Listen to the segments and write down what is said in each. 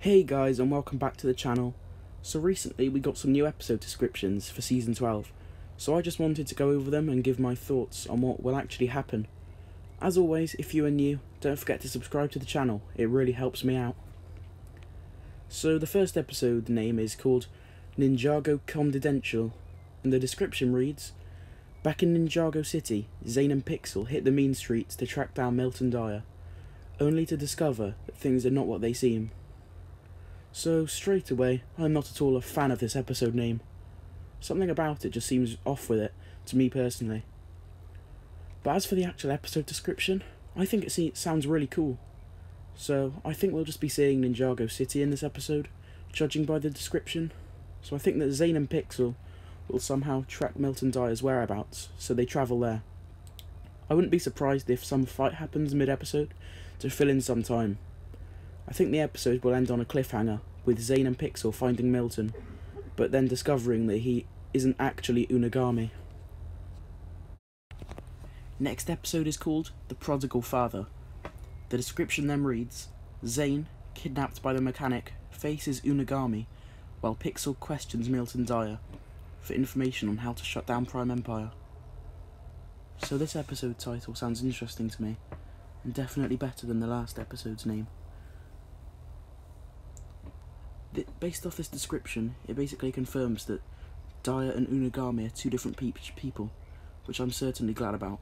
Hey guys, and welcome back to the channel. So recently we got some new episode descriptions for season 12, so I just wanted to go over them and give my thoughts on what will actually happen. As always, if you are new, don't forget to subscribe to the channel, it really helps me out. So the first episode name is called Ninjago Confidential, and the description reads: back in Ninjago City, Zane and Pixel hit the mean streets to track down Milton Dyer, only to discover that things are not what they seem. So straight away, I'm not at all a fan of this episode name. Something about it just seems off with it, to me personally. But as for the actual episode description, I think it sounds really cool. So I think we'll just be seeing Ninjago City in this episode, judging by the description. So I think that Zane and Pixel will somehow track Milton Dyer's whereabouts, so they travel there. I wouldn't be surprised if some fight happens mid-episode to fill in some time. I think the episode will end on a cliffhanger, with Zane and Pixel finding Milton, but then discovering that he isn't actually Unagami. Next episode is called The Prodigal Father. The description then reads: Zane, kidnapped by the mechanic, faces Unagami, while Pixel questions Milton Dyer for information on how to shut down Prime Empire. So this episode title sounds interesting to me, and definitely better than the last episode's name. Based off this description, it basically confirms that Dyer and Unagami are two different people, which I'm certainly glad about.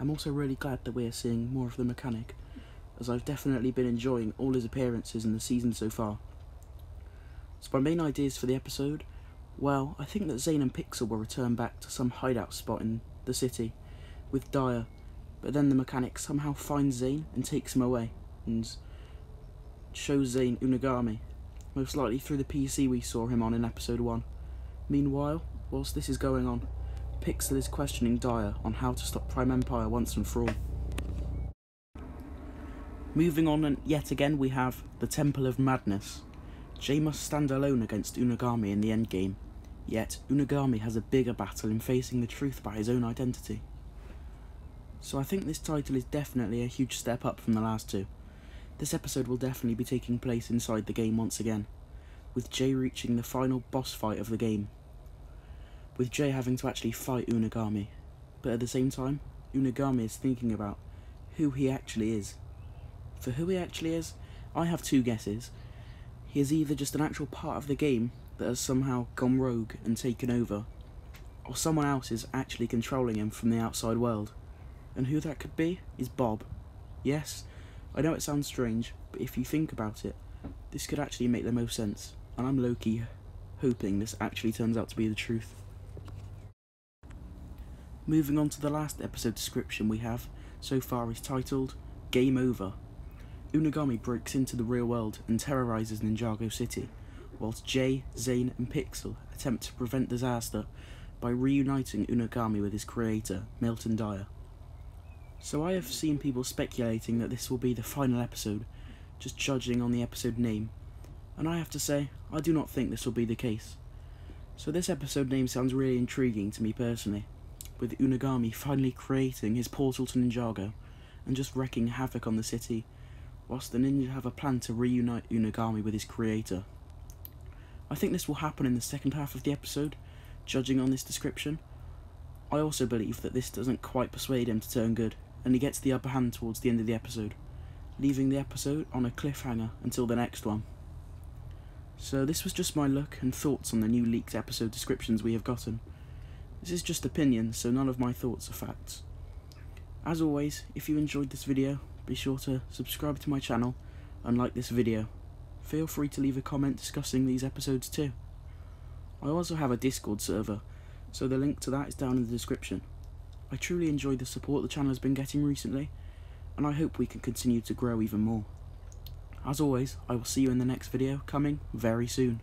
I'm also really glad that we are seeing more of the mechanic, as I've definitely been enjoying all his appearances in the season so far. So my main ideas for the episode, well, I think that Zane and Pixel will return back to some hideout spot in the city with Dyer, but then the mechanic somehow finds Zane and takes him away, and shows Zane Unagami, most likely through the PC we saw him on in episode 1. Meanwhile, whilst this is going on, Pixel is questioning Dyer on how to stop Prime Empire once and for all. Moving on, and yet again we have the Temple of Madness. Jay must stand alone against Unagami in the endgame, yet Unagami has a bigger battle in facing the truth about his own identity. So I think this title is definitely a huge step up from the last two. This episode will definitely be taking place inside the game once again, with Jay reaching the final boss fight of the game, with Jay having to actually fight Unagami, but at the same time, Unagami is thinking about who he actually is. For who he actually is, I have two guesses. He is either just an actual part of the game that has somehow gone rogue and taken over, or someone else is actually controlling him from the outside world. And who that could be is Bob. Yes, I know it sounds strange, but if you think about it, this could actually make the most sense, and I'm low-key hoping this actually turns out to be the truth. Moving on to the last episode description we have so far is titled Game Over. Unagami breaks into the real world and terrorizes Ninjago City, whilst Jay, Zane and Pixel attempt to prevent disaster by reuniting Unagami with his creator, Milton Dyer. So I have seen people speculating that this will be the final episode, just judging on the episode name, and I have to say, I do not think this will be the case. So this episode name sounds really intriguing to me personally, with Unagami finally creating his portal to Ninjago, and just wreaking havoc on the city, whilst the ninja have a plan to reunite Unagami with his creator. I think this will happen in the second half of the episode, judging on this description. I also believe that this doesn't quite persuade him to turn good, and he gets the upper hand towards the end of the episode, leaving the episode on a cliffhanger until the next one. So this was just my look and thoughts on the new leaked episode descriptions we have gotten. This is just opinion, so none of my thoughts are facts. As always, if you enjoyed this video, be sure to subscribe to my channel and like this video. Feel free to leave a comment discussing these episodes too. I also have a Discord server, so the link to that is down in the description. I truly enjoy the support the channel has been getting recently, and I hope we can continue to grow even more. As always, I will see you in the next video, coming very soon.